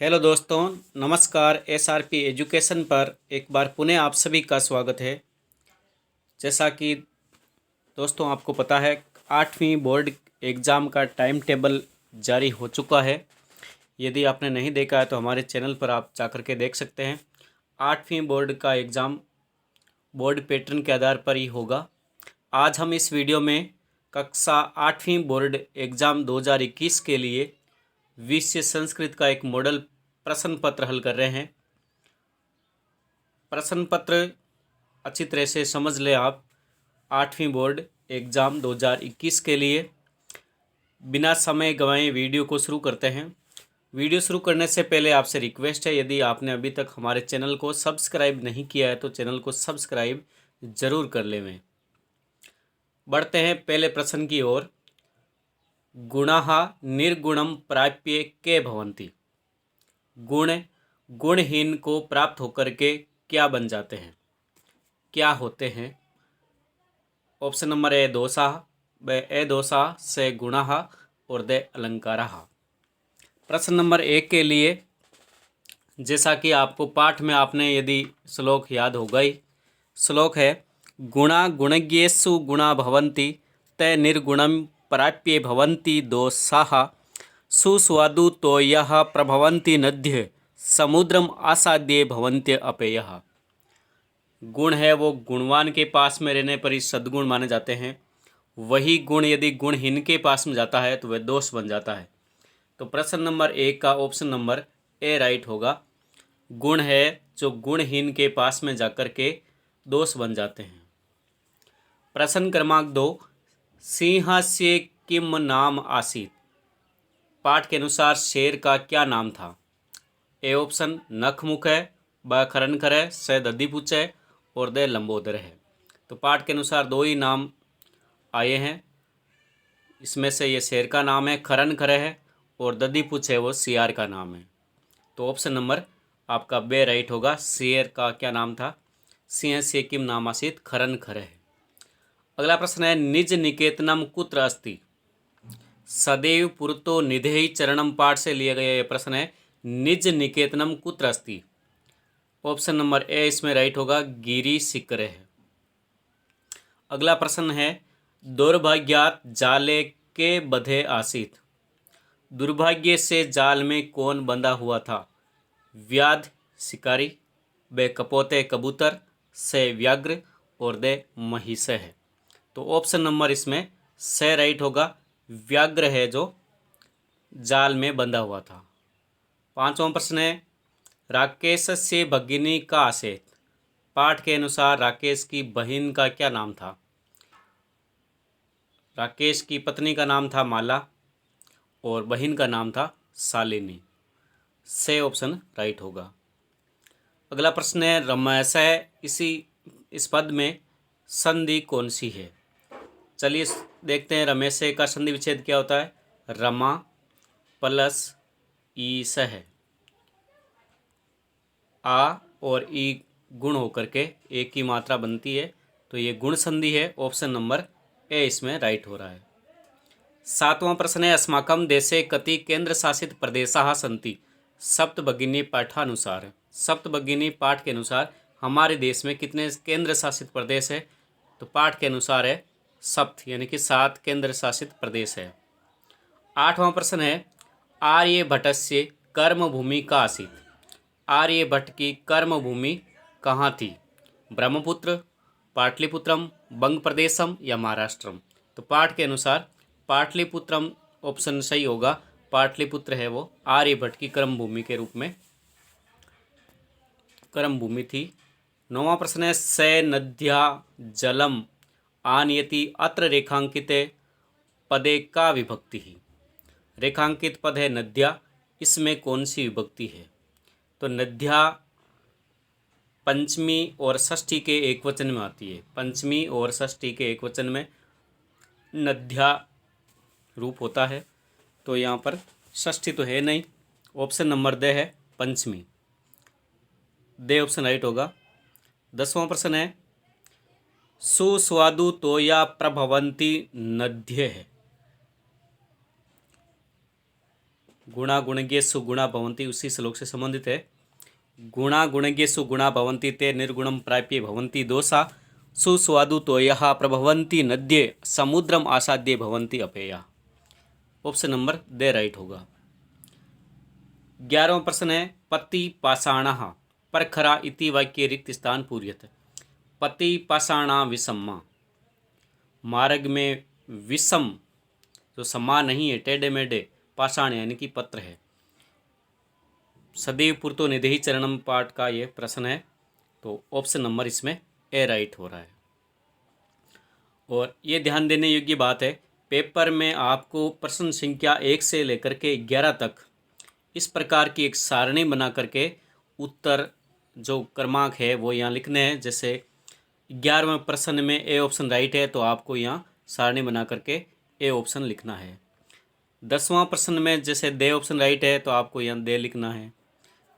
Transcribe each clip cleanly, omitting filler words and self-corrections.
Hello दोस्तों, नमस्कार। SRP education पर एक बार पुनः आप सभी का स्वागत है। जैसा कि दोस्तों आपको पता है, 8वीं बोर्ड एग्ज़ाम का टाइम टेबल जारी हो चुका है। यदि आपने नहीं देखा है तो हमारे चैनल पर आप जाकर के देख सकते हैं। 8वीं बोर्ड का एग्ज़ाम बोर्ड पैटर्न के आधार पर ही होगा। आज हम इस वीडियो में कक्षा 8वीं बोर्ड एग्ज़ाम 2021 के लिए विषय संस्कृत का एक मॉडल प्रश्न पत्र हल कर रहे हैं। प्रश्न पत्र अच्छी तरह से समझ लें आप। 8वीं बोर्ड एग्ज़ाम 2021 के लिए बिना समय गंवाए वीडियो को शुरू करते हैं। वीडियो शुरू करने से पहले आपसे रिक्वेस्ट है, यदि आपने अभी तक हमारे चैनल को सब्सक्राइब नहीं किया है तो चैनल को सब्सक्राइब ज़रूर कर लें। बढ़ते हैं पहले प्रश्न की ओर। गुणाः निर्गुणम प्राप्य के भवन्ति। गुण गुणहीन को प्राप्त होकर के क्या बन जाते हैं, क्या होते हैं? ऑप्शन नंबर ए दोषा, ब ए दोषा से गुणाः और दे अलंकाराः। प्रश्न नंबर एक के लिए, जैसा कि आपको पाठ में आपने यदि श्लोक याद हो गई, श्लोक है गुणा गुणज्ञेषु गुणा भवन्ति ते निर्गुणं प्राप्ये भवन्ति दोषाः सुस्वादु तोयः प्रभवन्ति नद्य समुद्रम आसाद्ये भवन्त्य अपेयः। गुण है वो गुणवान के पास में रहने पर ही सद्गुण माने जाते हैं। वही गुण यदि गुणहीन के पास में जाता है तो वह दोष बन जाता है। तो प्रश्न नंबर एक का ऑप्शन नंबर ए राइट होगा। गुण है जो गुणहीन के पास में जाकर के दोष बन जाते हैं। प्रश्न क्रमांक 2, सिंहस्य किम नाम आसीत। पाठ के अनुसार शेर का क्या नाम था? ए ऑप्शन नखमुख है, ब खरनखर है, से दधिपुच्छ है और द लंबोदर है। तो पाठ के अनुसार दो ही नाम आए हैं। इसमें से ये शेर का नाम है खरनखर है और दधिपुच्छ है वो सियार का नाम है। तो ऑप्शन नंबर आपका बे राइट होगा। शेर का क्या नाम था? सिंह से किम नाम आसीत, खरनखर है। अगला प्रश्न है निज निकेतनम कुत्र अस्ति। सदैव पुरतो निधेहि चरणम पाठ से लिया गया यह प्रश्न है। निज निकेतनम कुत्र अस्ति। ऑप्शन नंबर ए इसमें राइट होगा, गिरि शिखर है। अगला प्रश्न है दुर्भाग्यात जाले के बधे आसीत। दुर्भाग्य से जाल में कौन बंधा हुआ था? व्याध शिकारी, बे कपोते कबूतर, से व्याघ्र और दे महिष है। तो ऑप्शन नंबर इसमें से राइट होगा, व्याघ्र है जो जाल में बंधा हुआ था। पांचवा प्रश्न है राकेश से भगिनी का आसेत। पाठ के अनुसार राकेश की बहन का क्या नाम था? राकेश की पत्नी का नाम था माला और बहन का नाम था शालिनी। से ऑप्शन राइट होगा। अगला प्रश्न है रमेश है, इस पद में संधि कौन सी है? चलिए देखते हैं रमेश का संधि विच्छेद क्या होता है। रमा प्लस ईस है। आ और ई गुण होकर के एक की मात्रा बनती है, तो ये गुण संधि है। ऑप्शन नंबर ए इसमें राइट हो रहा है। सातवां प्रश्न है अस्माकं देशे कति केंद्र शासित प्रदेशाः सन्ति। सप्तभगिनी पाठानुसार, सप्तभगिनी पाठ के अनुसार हमारे देश में कितने केंद्र शासित प्रदेश है? तो पाठ के अनुसार है सप्त, यानी कि 7 केंद्र शासित प्रदेश है। आठवां प्रश्न है आर्यभट्टस्य कर्मभूमि का आसीत। आर्यभट्ट की कर्मभूमि कहाँ थी? ब्रह्मपुत्र, पाटलिपुत्रम, बंग प्रदेशम या महाराष्ट्रम। तो पाठ के अनुसार पाटलिपुत्रम ऑप्शन सही होगा। पाटलिपुत्र है वो आर्यभट्ट की कर्मभूमि के रूप में कर्मभूमि थी। नौवां प्रश्न है से नद्या जलम आनयति अत्र रेखांकिते पदे का विभक्ति ही। रेखांकित पद है नद्या, इसमें कौन सी विभक्ति है? तो नद्या पंचमी और षष्ठी के एक वचन में आती है। पंचमी और षष्ठी के एक वचन में नद्या रूप होता है, तो यहाँ पर षष्ठी तो है नहीं। ऑप्शन नंबर द है पंचमी। दे ऑप्शन राइट होगा। 10वां प्रश्न है सुस्वादु तोया प्रभवंती नद्य है। गुणा गुणज्ञेषु गुणा भवन्ति उसी श्लोक से संबंधित है। गुणा गुणज्ञेषु गुणा भवन्ति ते निर्गुणं प्राप्य भवन्ति दोषा सुस्वादु तोयः प्रभवन्ति नद्ये समुद्रम आसाद्य भवन्ति अपेया। ऑप्शन नंबर दे राइट होगा। 11वां प्रश्न है पति पाषाणः परखरा इति वाक्य रिक्त स्थान पूर्यत। पति पाषाणा विषमा, मार्ग में विषम जो समान नहीं है, टेढ़े मेढ़े, पाषाण यानी कि पत्र है। सदैव पूर्तो निधि चरणम पाठ का ये प्रश्न है, तो ऑप्शन नंबर इसमें ए राइट हो रहा है। और ये ध्यान देने योग्य बात है, पेपर में आपको प्रश्न संख्या 1 से लेकर के 11 तक इस प्रकार की एक सारणी बना करके उत्तर जो क्रमांक है वो यहाँ लिखने हैं। जैसे 11वें प्रश्न में ए ऑप्शन राइट है, तो आपको यहाँ सारणी बना करके ए ऑप्शन लिखना है। 10वां प्रश्न में जैसे दे ऑप्शन राइट है, तो आपको यहाँ दे लिखना है।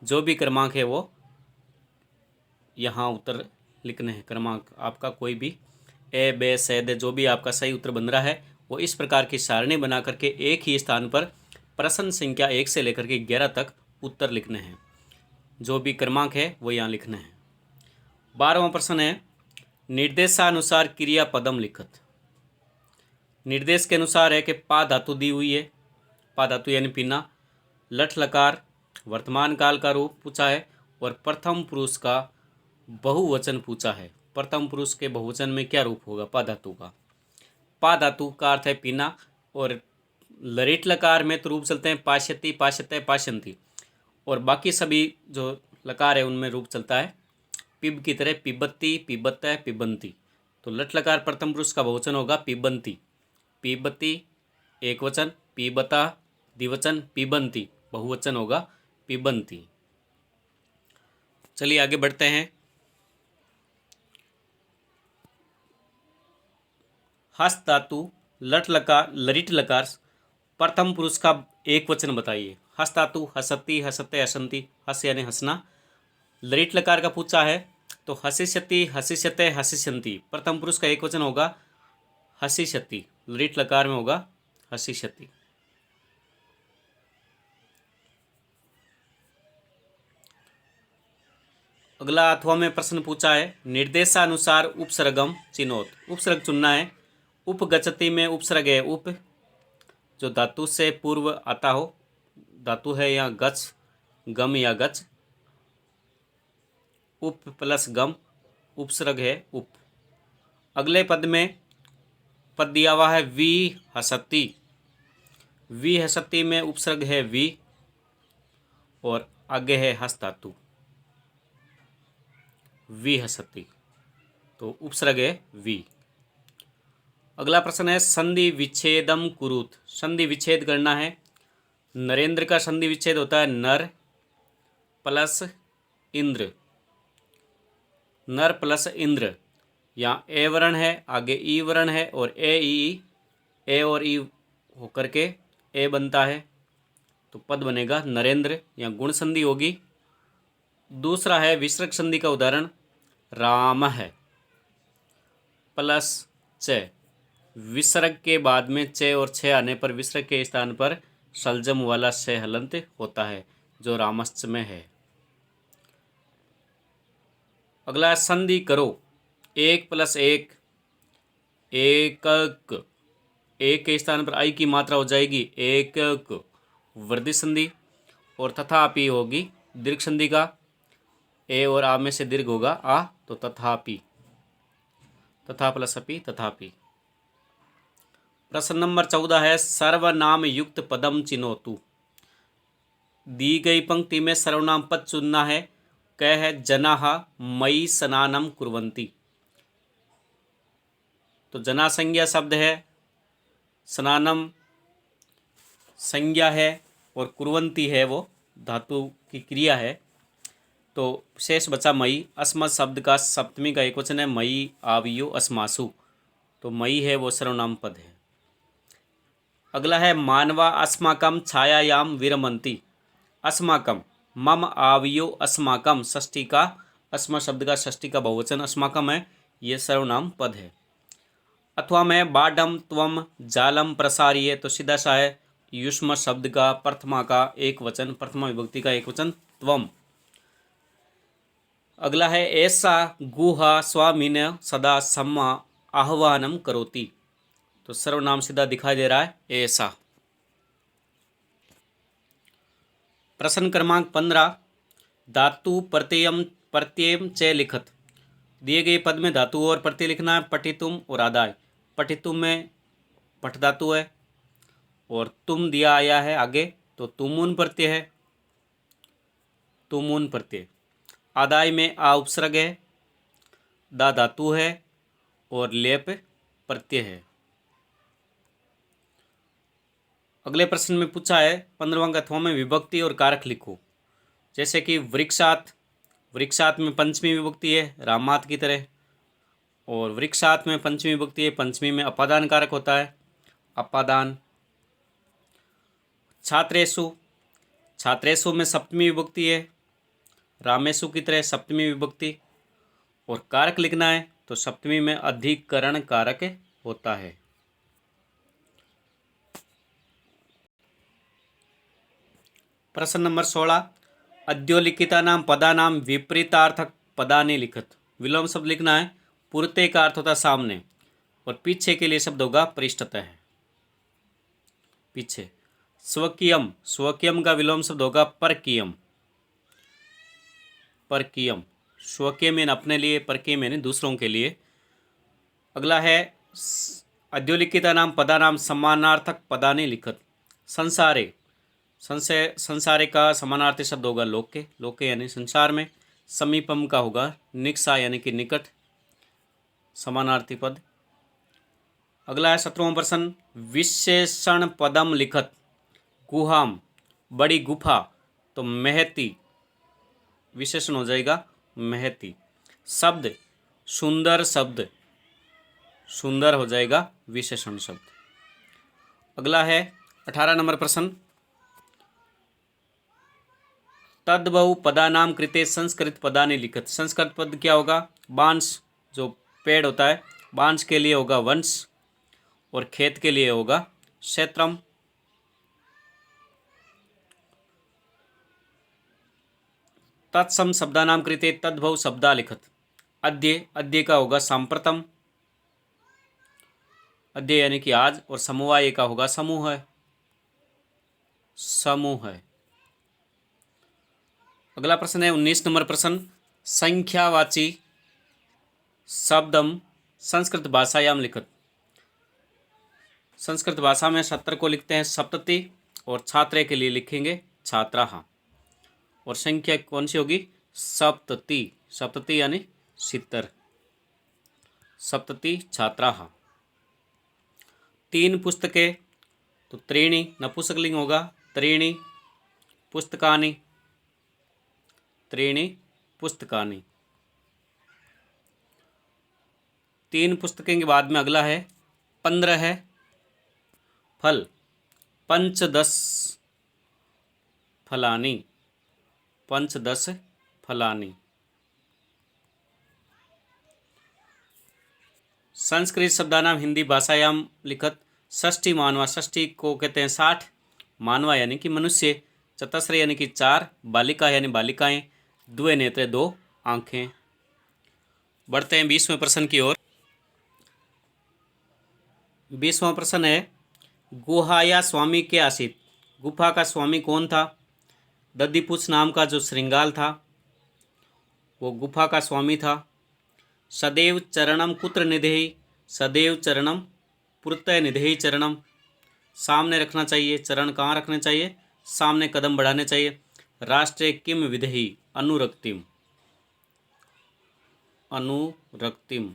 जो भी क्रमांक है वो यहाँ उत्तर लिखने हैं। क्रमांक आपका कोई भी ए बे से दे जो भी आपका सही उत्तर बन रहा है वो इस प्रकार की सारणी बना करके एक ही स्थान पर प्रश्न संख्या 1 से लेकर के 11 तक उत्तर लिखने हैं। जो भी क्रमांक है वो यहाँ लिखने हैं। 12वां प्रश्न है निर्देशानुसार क्रिया पदम लिखत। निर्देश के अनुसार है कि पा धातु दी हुई है, पा धातु यानी पीना, लठ लकार वर्तमान काल का रूप पूछा है और प्रथम पुरुष का बहुवचन पूछा है। प्रथम पुरुष के बहुवचन में क्या रूप होगा पा धातु का। पा धातु का अर्थ है पीना और लरिट लकार में तो रूप चलते हैं पाश्यति पाश्यते पाश्यंती, और बाकी सभी जो लकार है उनमें रूप चलता है पिब की तरह पिबत्ती पिबत्ता पिबंती। तो लट लकार प्रथम पुरुष का बहुवचन होगा पिबंती, पिबत्ती एक वचन, पिबता द्विवचन, पिबंती बहुवचन होगा पिबंती। चलिए आगे बढ़ते हैं। हस्त धातु लट लकार लरिट लकार प्रथम पुरुष का एक वचन बताइए। हस्त धातु हसती हसते हसंती, हस यानी हंसना, लरिट लकार का पूछा है तो हसिष्यति हसिष्यते हसिष्यंती, प्रथम पुरुष का एक वचन होगा हसिष्यति, लरिट लकार में होगा हसिष्यति। अगला 8वां में प्रश्न पूछा है निर्देशानुसार उपसर्गम चिनोत। उपसर्ग चुनना है। उपगच्छति में उपसर्ग है उप, जो धातु से पूर्व आता हो, धातु है यहाँ गच्छ, गम या गच्छ, उप प्लस गम, उपसर्ग है उप। अगले पद में पद दिया हुआ है वी हसती, वी हसती में उपसर्ग है वी और आगे है हस धातु वी हसती, तो उपसर्ग है वी। अगला प्रश्न है संधि विच्छेदम कुरुत। संधि विच्छेद करना है। नरेंद्र का संधि विच्छेद होता है नर प्लस इंद्र, नर प्लस इंद्र। यहाँ ए वर्ण है, आगे ई वर्ण है और ए ई, ए और ई होकर के ए बनता है, तो पद बनेगा नरेंद्र। यहाँ गुण संधि होगी। दूसरा है विसर्ग संधि का उदाहरण राम है प्लस च, विसर्ग के बाद में च और छ आने पर विसर्ग के स्थान पर सलजम वाला स हलंत होता है, जो रामश्च में है। अगला संधि करो। 1 + 1 एकक, एक के स्थान पर आई की मात्रा हो जाएगी एकक, वृद्धि संधि। और तथापि होगी दीर्घ संधि का, ए और आ में से दीर्घ होगा आ, तो तथापि, तथा प्लस अपि तथापि। प्रश्न नंबर 14 है सर्वनाम युक्त पदम चिनोतु। दी गई पंक्ति में सर्वनाम पद चुनना है। कह है जनाः मयि स्नानम कुर्वन्ति, तो जना संज्ञा शब्द है, स्नानम संज्ञा है और कुर्वन्ति है वो धातु की क्रिया है, तो शेष बचा मयि। अस्मत् शब्द का सप्तमी का एक वचन है मयि आवियो अस्मासु, तो मयि है वो सर्वनाम पद है। अगला है मानवा अस्माकम छायायाम विरमन्ति। अस्माकम मम आवियो अस्माकम, षष्ठी का अस्मा शब्द का षष्ठी का बहुवचन अस्माकम है, ये सर्वनाम पद है। अथवा में बाढ़म त्वम जालम प्रसारिये, तो सीधा सा है युष्म शब्द का प्रथमा का एक वचन, प्रथमा विभक्ति का एक वचन त्वम। अगला है ऐसा गुहा स्वामीन सदा सम्मा आह्वानम करोति। तो सर्वनाम सीधा दिखाई दे रहा है ऐसा। प्रश्न क्रमांक 15, धातु प्रत्ययम च लिखत। दिए गए पद में धातु और प्रत्यय लिखना है। पठितुम और आदाय। पठितुम में पठ धातु है और तुम दिया आया है आगे, तो तुमुन प्रत्यय है, तुमुन प्रत्यय। आदाय में आ उपसर्ग है, दा धातु है और लेप प्रत्यय है। अगले प्रश्न में पूछा है 15वां का, में विभक्ति और कारक लिखो। जैसे कि वृक्षात, वृक्षात में पंचमी विभक्ति है रामात की तरह, और वृक्षात में पंचमी विभक्ति है, पंचमी में अपादान कारक होता है अपादान। छात्रेषु, छात्रेषु में सप्तमी विभक्ति है रामेशु की तरह सप्तमी विभक्ति, और कारक लिखना है तो सप्तमी में अधिकरण कारक होता है। प्रश्न नंबर 16, अद्योलिखितानां पदानां विपरीतार्थक पदानि लिखत। विलोम शब्द लिखना है। पूर्ते का अर्थ होता है सामने, और पीछे के लिए शब्द होगा पृष्ठतः, पीछे। स्वकीयम, स्वकीयम का विलोम शब्द होगा परकीयम, परकीयम। स्वकीय में अपने लिए, परकीय में दूसरों के लिए। अगला है अद्योलिखितानां पदानां समानार्थक पदानि लिखत। संसारे, संसारे का समानार्थी शब्द होगा लोके, लोके यानी संसार में। समीपम का होगा निकषा यानी कि निकट, समानार्थी पद। अगला है 17वां प्रश्न, विशेषण पदम लिखत। गुहाम, बड़ी गुफा, तो महती विशेषण हो जाएगा महती। शब्द, सुंदर शब्द, सुंदर हो जाएगा विशेषण शब्द। अगला है 18 नंबर प्रश्न, तद्भव पदानाम कृते संस्कृत पदानि लिखत। संस्कृत पद क्या होगा? बांस, जो पेड़ होता है, बांस के लिए होगा वंश, और खेत के लिए होगा क्षेत्रम। तत्सम शब्दानाम कृते तद्भव शब्दा लिखत। अद्य, अद्य का होगा सांप्रतम, अद्य यानी कि आज, और समवाय का होगा समूह है, समूह है। अगला प्रश्न है 19 नंबर प्रश्न, संख्यावाची शब्दम संस्कृत भाषायाम लिखत। संस्कृत भाषा में 70 को लिखते हैं सप्तति, और छात्रे के लिए लिखेंगे छात्राः, और संख्या कौन सी होगी? सप्तति, सप्तति यानी 70, सप्तति छात्राः। 3 पुस्तकें, तो त्रीणि नपुंसकलिंग होगा, त्रीणि पुस्तकानि, त्रीणि पुस्तकानि। 3 पुस्तकें के बाद में अगला है 15 है फल, पंचदश फलानि, पंचदश फलानि। संस्कृत शब्दानाम हिंदी भाषायाम लिखत। षष्ठी मानवा, षष्ठी को कहते हैं 60, मानवा यानी कि मनुष्य, चतस्र यानी कि 4, बालिका यानी बालिकाएं, द्वे नेत्र 2 आंखें। बढ़ते हैं 20वें प्रश्न की ओर। 20वां प्रश्न है, गुहाया स्वामी के आसित। गुफा का स्वामी कौन था? दधिपुच्छ नाम का जो श्रृंगाल था वो गुफा का स्वामी था। सदैव चरणम कुत्र निधेहि, सदैव चरणम पुरतः निधेहि चरणम, सामने रखना चाहिए। चरण कहाँ रखने चाहिए? सामने कदम बढ़ाने चाहिए। राष्ट्रे किम विधेहि, अनुरक्तिम, अनुरक्तिम।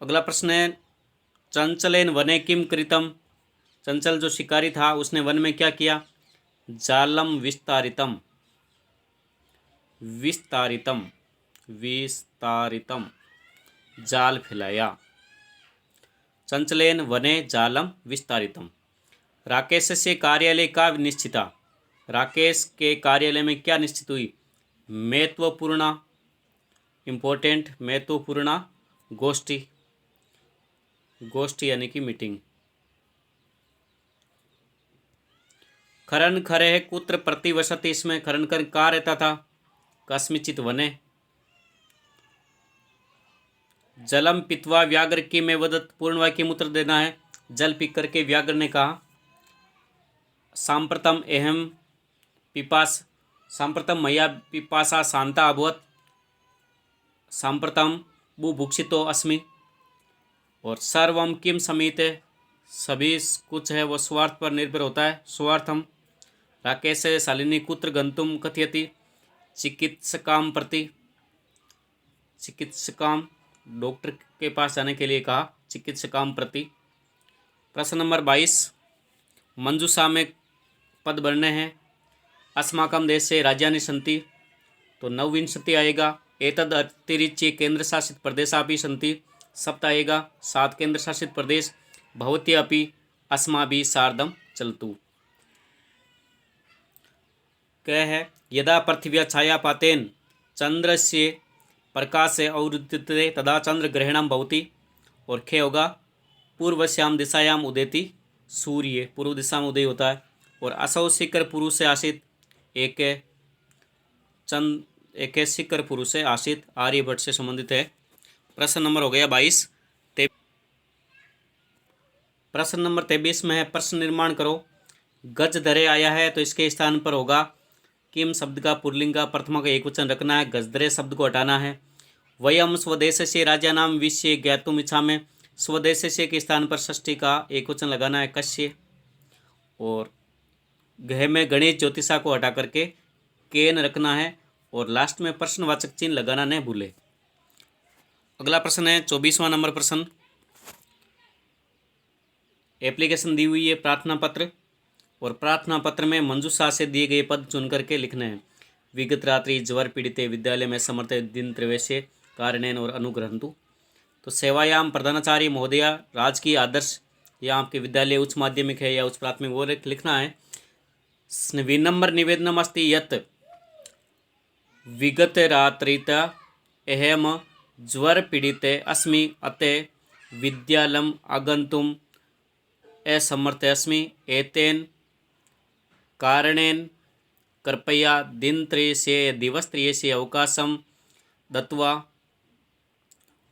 अगला प्रश्न है, चंचलेन वने किम कृतम। चंचल जो शिकारी था उसने वन में क्या किया? जालम विस्तारितम, विस्तारितम, विस्तारितम, जाल फैलाया। चंचलेन वने जालम विस्तारितम। राकेश से कार्यालय का निश्चिता। राकेश के कार्यालय में क्या निश्चित हुई? महत्वपूर्ण, इम्पोर्टेंट, महत्वपूर्ण गोष्ठी। गोष्ठी यानी कि मीटिंग। खरन खरे कुत्र प्रतिवसति, इसमें खरन खर कहाँ रहता था? कस्मिचित वने। जलम पित्वा व्याघ्र की में वदत, पूर्ण वाक्य में उत्तर देना है। जल पी करके व्याघ्र ने कहा। सांप्रतम एहम पिपास, सांप्रतम मया पिपासा शांता अभवत, सांप्रतम बुभुक्षितो अस्मि। और सर्वम किम समीते, सभी कुछ है वो स्वार्थ पर निर्भर होता है। स्वार्थम राकेश शालिनी कुत्र गंतुम कथयति, चिकित्सकाम प्रति, चिकित्सकाम डॉक्टर के पास जाने के लिए कहा, चिकित्सकाम प्रति। प्रश्न नंबर 22, मंजूषा में पद बनने हैं। अस्माकम देश से राज्यानि सन्ति, तो 29 आएगा। एतद अतिरिच्य केंद्र शासित प्रदेशापि सन्ति, सप्त आएगा। 7 केंद्र शासित प्रदेश। भवती अपि अस्माभिः सार्धम चलतु। क्या है? यदा पृथिव्या छायापातेन चंद्रस्य प्रकाशे अवरुद्धते तदा चंद्रग्रहणं भवति। और खे होगा पूर्वस्याम दिशायाम उदेति सूर्य, पूर्व दिशा में उदय होता है। और असौ शिखर पुरुष से आशित, एक शिखर पुरुष से आशित, आर्यभट्ट से संबंधित है। प्रश्न नंबर हो गया 22। प्रश्न नंबर 23 में है प्रश्न निर्माण करो। गज धरे आया है तो इसके स्थान पर होगा किम शब्द का पुल्लिंग का प्रथमा का एक वचन रखना है, गजधरे शब्द को हटाना है। वयम स्वदेशस्य राज्य नाम विषय ज्ञातुम इच्छा में स्वदेशस्य के स्थान पर षष्ठी का एक वचन लगाना है, कश्य। और गह में गणेश ज्योतिषा को हटा करके केन रखना है। और लास्ट में प्रश्नवाचक चिन्ह लगाना नहीं भूले। अगला प्रश्न है 24वां नंबर प्रश्न। एप्लीकेशन दी हुई है प्रार्थना पत्र, और प्रार्थना पत्र में मंजूषा से दिए गए पद चुन करके लिखने हैं। विगत रात्रि ज्वर पीड़िते विद्यालय में समर्थ दिन त्रैवेश्य कारणेन और अनुग्रहंतु। तो सेवायाम प्रधानाचार्य महोदया राजकीय आदर्श, या आपके विद्यालय उच्च माध्यमिक है या उच्च प्राथमिक, वो लिखना है। विनम्र निवेदनम अस्ति यत् विगत रात्रिता अहम ज्वर पीड़िते अस्मि, अतः विद्यालयम् आगन्तुम् असमर्थ अस्मि, एतेन कारणेन कृपया दिनत्रयस्य दिवसत्रयस्य अवकाशं दत्वा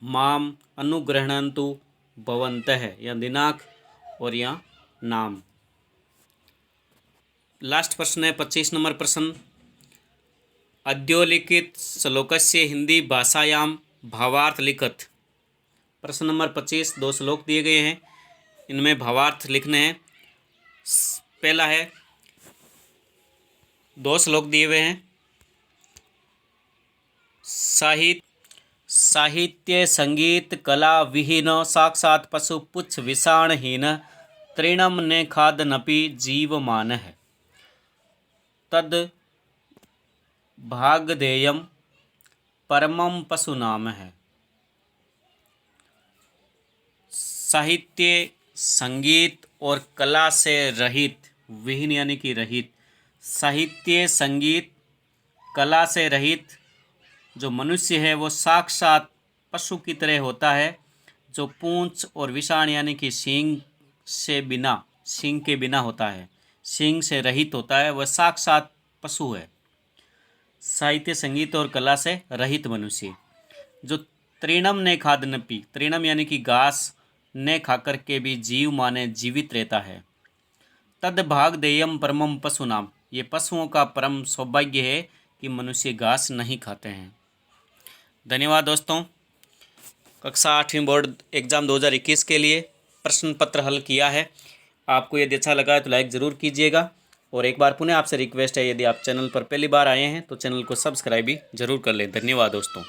माम अनुगृह्णन्तु भवन्तः, या दिनांक और या नाम। लास्ट प्रश्न है 25 नंबर प्रश्न। अद्योलिखित श्लोकस्य हिंदी भाषायां भावार्थ लिखत। प्रश्न नंबर 25, 2 श्लोक दिए गए हैं, इनमें भावार्थ लिखने हैं। पहला है, 2 श्लोक दिए हुए हैं। साहित्य संगीत कला विहीन साक्षात पशु पुच्छ विषाणहीन तृणम ने खादनपि जीवमान है, तद भागधेयम परमम पशु नाम है। साहित्य संगीत और कला से रहित, विहीन यानी कि रहित, साहित्य संगीत कला से रहित जो मनुष्य है वो साक्षात पशु की तरह होता है, जो पूंछ और विषाण यानी कि सींग से बिना, सींग के बिना होता है, सींग से रहित होता है, वह साक्षात पशु है। साहित्य संगीत और कला से रहित मनुष्य जो तृणम ने खादनपि, तृणम यानी कि घास ने खाकर के भी जीव माने जीवित रहता है। तद भागधेयम परमम पशु नाम, ये पशुओं का परम सौभाग्य है कि मनुष्य घास नहीं खाते हैं। धन्यवाद दोस्तों। कक्षा 8वीं बोर्ड एग्ज़ाम 2021 के लिए प्रश्न पत्र हल किया है। आपको यदि अच्छा लगा है तो लाइक ज़रूर कीजिएगा, और एक बार पुनः आपसे रिक्वेस्ट है, यदि आप चैनल पर पहली बार आए हैं तो चैनल को सब्सक्राइब भी ज़रूर कर लें। धन्यवाद दोस्तों।